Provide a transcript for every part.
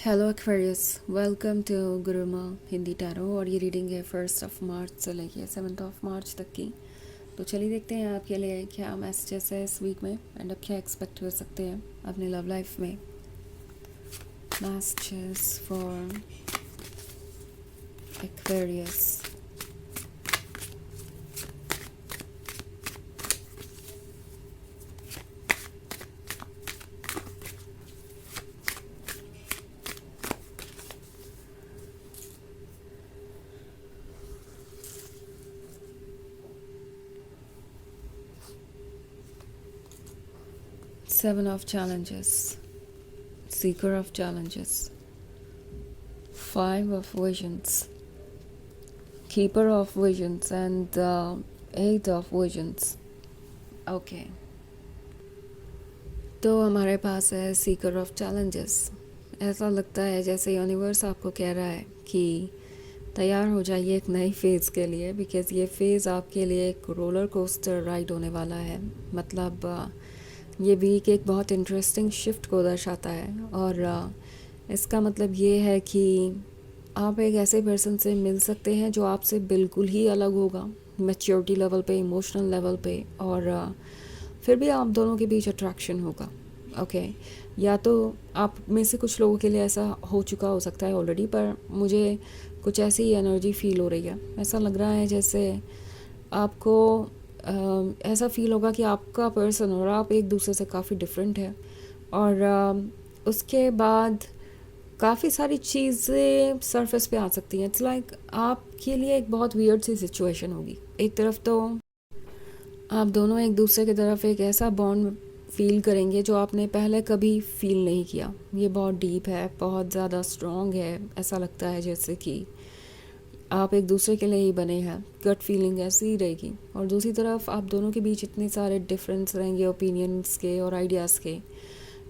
Hello Aquarius, welcome to Gurumaa Hindi tarot. और ये reading है 1 मार्च से लेके 7 मार्च तक की। तो चलिए देखते हैं आपके लिए क्या मैसेजेस है इस वीक में एंड अब क्या एक्सपेक्ट कर सकते हैं अपनी लव लाइफ में। Messages for Aquarius. 7 of challenges, seeker of challenges, 5 of visions, keeper of visions and 8 of visions. Okay, तो हमारे पास है सीकर ऑफ चैलेंजेस। ऐसा लगता है जैसे यूनिवर्स आपको कह रहा है कि तैयार हो जाइए एक नई फेज़ के लिए, बिकॉज़ ये फ़ेज़ आपके लिए एक रोलर कोस्टर राइड होने वाला है। मतलब ये वीक एक बहुत इंटरेस्टिंग शिफ्ट को दर्शाता है और इसका मतलब ये है कि आप एक ऐसे पर्सन से मिल सकते हैं जो आपसे बिल्कुल ही अलग होगा, मैच्योरिटी लेवल पे, इमोशनल लेवल पे, और फिर भी आप दोनों के बीच अट्रैक्शन होगा। ओके, या तो आप में से कुछ लोगों के लिए ऐसा हो चुका हो सकता है ऑलरेडी, पर मुझे कुछ ऐसी एनर्जी फील हो रही है। ऐसा लग रहा है जैसे आपको ऐसा फील होगा कि आपका पर्सन और आप एक दूसरे से काफ़ी डिफरेंट है, और उसके बाद काफ़ी सारी चीज़ें सरफेस पे आ सकती हैं। इट्स लाइक आपके लिए एक बहुत वियर्ड सी सिचुएशन होगी। एक तरफ तो आप दोनों एक दूसरे की तरफ एक ऐसा बॉन्ड फील करेंगे जो आपने पहले कभी फील नहीं किया। ये बहुत डीप है, बहुत ज़्यादा स्ट्रॉन्ग है। ऐसा लगता है जैसे कि आप एक दूसरे के लिए ही बने हैं। गट फीलिंग ऐसी ही रहेगी। और दूसरी तरफ आप दोनों के बीच इतने सारे डिफरेंस रहेंगे ओपिनियंस के और आइडियाज़ के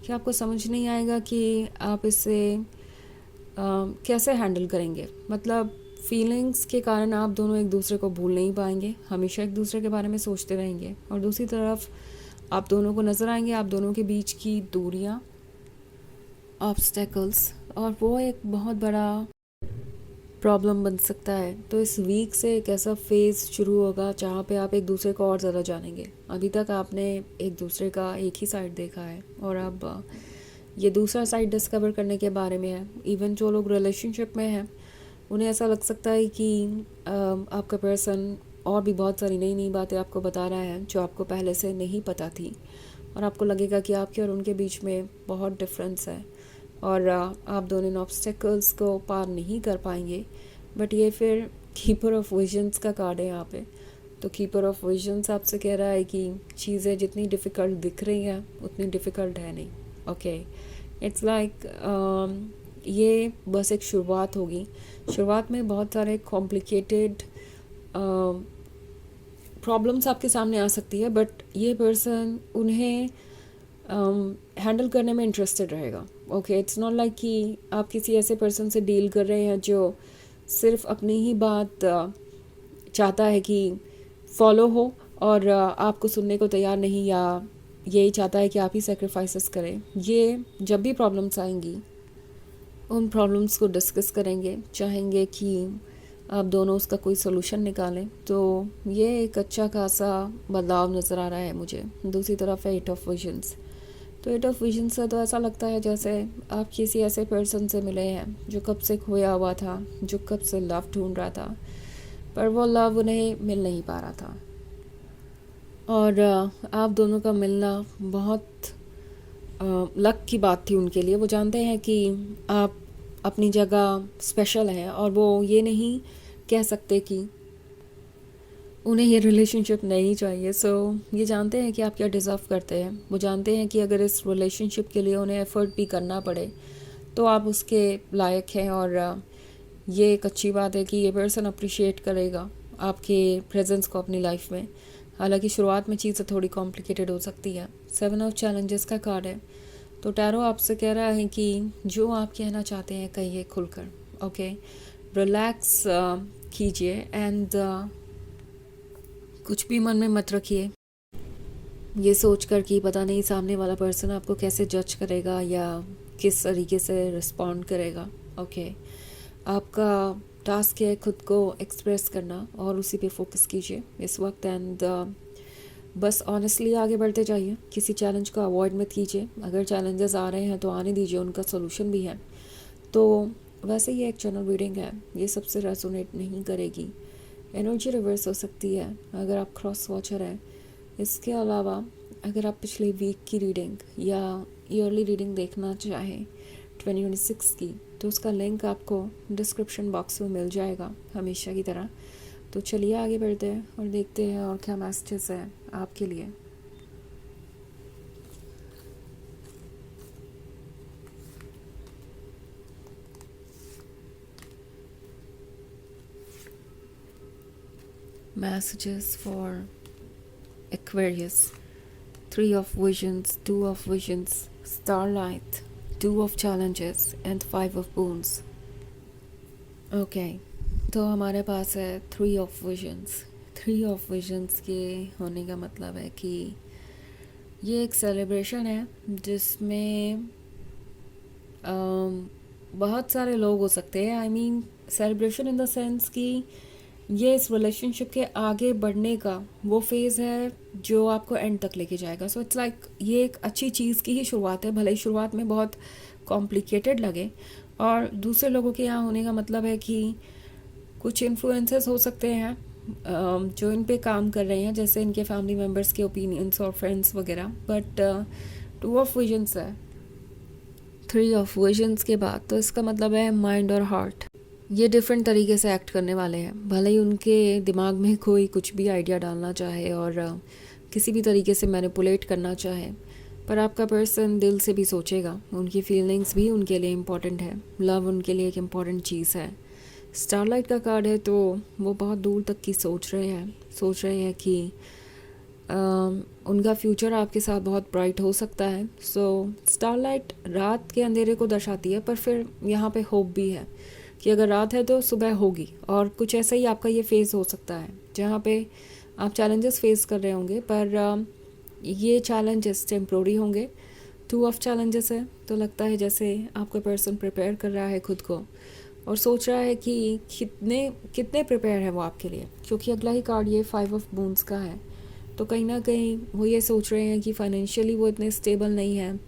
कि आपको समझ नहीं आएगा कि आप इसे कैसे हैंडल करेंगे। मतलब फीलिंग्स के कारण आप दोनों एक दूसरे को भूल नहीं पाएंगे, हमेशा एक दूसरे के बारे में सोचते रहेंगे। और दूसरी तरफ आप दोनों को नज़र आएंगे आप दोनों के बीच की दूरियां, ऑब्स्टेकल्स, और वो एक बहुत बड़ा प्रॉब्लम बन सकता है। तो इस वीक से एक ऐसा फेज़ शुरू होगा जहाँ पे आप एक दूसरे को और ज़्यादा जानेंगे। अभी तक आपने एक दूसरे का एक ही साइड देखा है और अब ये दूसरा साइड डिस्कवर करने के बारे में है। इवन जो लोग रिलेशनशिप में हैं उन्हें ऐसा लग सकता है कि आपका पर्सन और भी बहुत सारी नई नई बातें आपको बता रहा है जो आपको पहले से नहीं पता थी, और आपको लगेगा कि आपके और उनके बीच में बहुत डिफरेंस है और आप दोनों इन ऑब्स्टेकल्स को पार नहीं कर पाएंगे। बट ये फिर कीपर ऑफ विजन्स का कार्ड है यहाँ पे। तो कीपर ऑफ विजन्स आपसे कह रहा है कि चीज़ें जितनी डिफ़िकल्ट दिख रही हैं उतनी डिफ़िकल्ट है नहीं। ओके, इट्स लाइक ये बस एक शुरुआत होगी। शुरुआत में बहुत सारे कॉम्प्लिकेटेड प्रॉब्लम्स आपके सामने आ सकती है, बट ये पर्सन उन्हें हैंडल करने में इंटरेस्टेड रहेगा। ओके, इट्स नॉट लाइक कि आप किसी ऐसे पर्सन से डील कर रहे हैं जो सिर्फ अपनी ही बात चाहता है कि फॉलो हो और आपको सुनने को तैयार नहीं, या यही चाहता है कि आप ही सेक्रीफाइसेस करें। ये जब भी प्रॉब्लम्स आएंगी उन प्रॉब्लम्स को डिस्कस करेंगे, चाहेंगे कि आप दोनों उसका कोई सोल्यूशन निकालें। तो ये एक अच्छा खासा बदलाव नज़र आ रहा है मुझे। दूसरी तरफ है 8 ऑफ विजन्स। तो 8 ऑफ विजन से तो ऐसा लगता है जैसे आप किसी ऐसे पर्सन से मिले हैं जो कब से खोया हुआ था, जो कब से लव ढूंढ रहा था, पर वो लव उन्हें मिल नहीं पा रहा था। और आप दोनों का मिलना बहुत लक की बात थी उनके लिए। वो जानते हैं कि आप अपनी जगह स्पेशल हैं और वो ये नहीं कह सकते कि उन्हें ये रिलेशनशिप नहीं चाहिए। सो ये जानते हैं कि आप क्या डिज़र्व करते हैं। वो जानते हैं कि अगर इस रिलेशनशिप के लिए उन्हें एफ़र्ट भी करना पड़े तो आप उसके लायक हैं, और ये एक अच्छी बात है कि ये पर्सन अप्रिशिएट करेगा आपके प्रेजेंस को अपनी लाइफ में। हालांकि शुरुआत में चीज़ें थोड़ी कॉम्प्लिकेटेड हो सकती है। 7 ऑफ चैलेंजेस का कार्ड है। तो टैरो आपसे कह रहा है कि जो आप कहना चाहते हैं कहिए खुलकर। ओके, रिलैक्स कीजिए एंड कुछ भी मन में मत रखिए ये सोच कर कि पता नहीं सामने वाला पर्सन आपको कैसे जज करेगा या किस तरीके से रिस्पॉन्ड करेगा। ओके, आपका टास्क है खुद को एक्सप्रेस करना और उसी पे फोकस कीजिए इस वक्त। एंड बस ऑनेस्टली आगे बढ़ते जाइए, किसी चैलेंज को अवॉइड मत कीजिए। अगर चैलेंजेस आ रहे हैं तो आने दीजिए, उनका सोल्यूशन भी है। तो वैसे ये एक चैनल रीडिंग है, ये सबसे रेजोनेट नहीं करेगी। एनर्जी रिवर्स हो सकती है अगर आप क्रॉस वॉचर हैं। इसके अलावा अगर आप पिछले वीक की रीडिंग या ईयरली रीडिंग देखना चाहें 2026 की, तो उसका लिंक आपको डिस्क्रिप्शन बॉक्स में मिल जाएगा हमेशा की तरह। तो चलिए आगे बढ़ते हैं और देखते हैं और क्या मैसेजेस हैं आपके लिए। Messages for Aquarius: 3 of Visions, 2 of Visions, Starlight, 2 of Challenges and 5 of Boons. Okay, तो हमारे पास है 3 of Visions। 3 of Visions के होने का मतलब है कि ये एक सेलिब्रेशन है जिसमें बहुत सारे लोग हो सकते हैं। I mean celebration in the sense कि ये इस रिलेशनशिप के आगे बढ़ने का वो फेज़ है जो आपको एंड तक लेके जाएगा। सो इट्स लाइक ये एक अच्छी चीज़ की ही शुरुआत है, भले ही शुरुआत में बहुत कॉम्प्लिकेटेड लगे। और दूसरे लोगों के यहाँ होने का मतलब है कि कुछ इन्फ्लुएंसेस हो सकते हैं जो इन पे काम कर रहे हैं, जैसे इनके फैमिली मेम्बर्स के ओपिनियंस और फ्रेंड्स वगैरह। बट 2 ऑफ विजन्स है 3 ऑफ विजन्स के बाद, तो इसका मतलब है माइंड और हार्ट ये डिफरेंट तरीके से एक्ट करने वाले हैं। भले ही उनके दिमाग में कोई कुछ भी आइडिया डालना चाहे और किसी भी तरीके से मैनिपुलेट करना चाहे, पर आपका पर्सन दिल से भी सोचेगा। उनकी फीलिंग्स भी उनके लिए इम्पॉर्टेंट है, लव उनके लिए एक इम्पॉर्टेंट चीज़ है। स्टारलाइट का कार्ड है, तो वो बहुत दूर तक की सोच रहे हैं कि उनका फ्यूचर आपके साथ बहुत ब्राइट हो सकता है। सो स्टारलाइट रात के अंधेरे को दर्शाती है, पर फिर यहाँ पे होप भी है कि अगर रात है तो सुबह होगी। और कुछ ऐसा ही आपका ये फेज़ हो सकता है जहाँ पे आप चैलेंजेस फेस कर रहे होंगे, पर ये चैलेंजेस टेम्प्रोरी होंगे। 2 ऑफ चैलेंजेस है, तो लगता है जैसे आपका पर्सन प्रिपेयर कर रहा है खुद को और सोच रहा है कि कितने प्रिपेयर है वो आपके लिए, क्योंकि अगला ही कार्ड ये 5 ऑफ बून्स का है। तो कहीं ना कहीं वो ये सोच रहे हैं कि फाइनेंशियली वो इतने स्टेबल नहीं है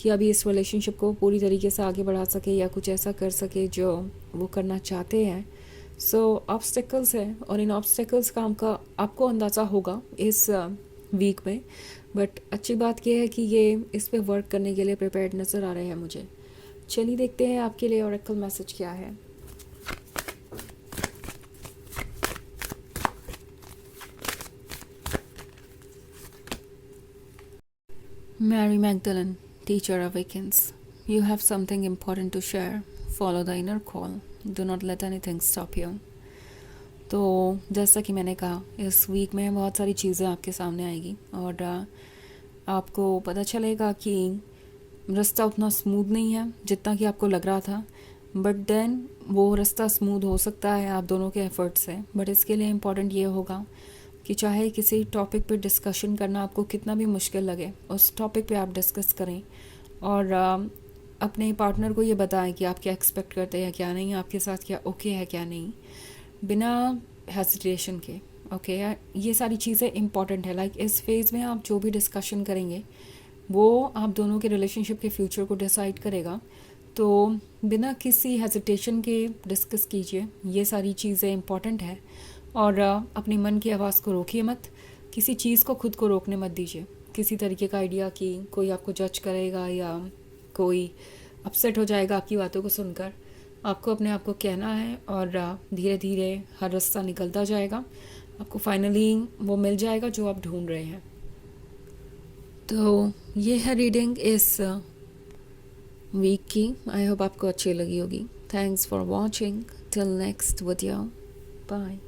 कि अभी इस रिलेशनशिप को पूरी तरीके से आगे बढ़ा सके या कुछ ऐसा कर सके जो वो करना चाहते हैं। सो ऑब्स्टेकल्स है, और इन ऑब्स्टेकल्स का आपको अंदाज़ा होगा इस वीक में। बट अच्छी बात यह है कि ये इस पे वर्क करने के लिए प्रिपेयर्ड नज़र आ रहे हैं मुझे। चलिए देखते हैं आपके लिए ऑरेकल मैसेज क्या है। Mary Magdalene, teacher awakens. You have something important to share. Follow the inner call. Do not let anything stop you. तो जैसा कि मैंने कहा, इस वीक में बहुत सारी चीज़ें आपके सामने आएगी और आपको पता चलेगा कि रास्ता उतना स्मूथ नहीं है जितना कि आपको लग रहा था। बट देन वो रास्ता स्मूथ हो सकता है आप दोनों के एफर्ट से। बट इसके लिए इम्पॉर्टेंट ये होगा कि चाहे किसी टॉपिक पे डिस्कशन करना आपको कितना भी मुश्किल लगे, उस टॉपिक पे आप डिस्कस करें और अपने पार्टनर को ये बताएं कि आप क्या एक्सपेक्ट करते हैं, क्या नहीं, आपके साथ क्या ओके है क्या नहीं, बिना हेजिटेशन के। ओके, ये सारी चीज़ें इंपॉर्टेंट है। लाइक इस फेज़ में आप जो भी डिस्कशन करेंगे वो आप दोनों के रिलेशनशिप के फ्यूचर को डिसाइड करेगा। तो बिना किसी हेजिटेशन के डिस्कस कीजिए, ये सारी चीज़ें इंपॉर्टेंट है। और अपने मन की आवाज़ को रोकिए मत, किसी चीज़ को खुद को रोकने मत दीजिए। किसी तरीके का आइडिया कि कोई आपको जज करेगा या कोई अपसेट हो जाएगा आपकी बातों को सुनकर, आपको अपने आप को कहना है और धीरे धीरे हर रास्ता निकलता जाएगा। आपको फाइनली वो मिल जाएगा जो आप ढूंढ रहे हैं। तो ये है रीडिंग इस वीक की। आई होप आपको अच्छी लगी होगी। Thanks for watching. Till next video, bye.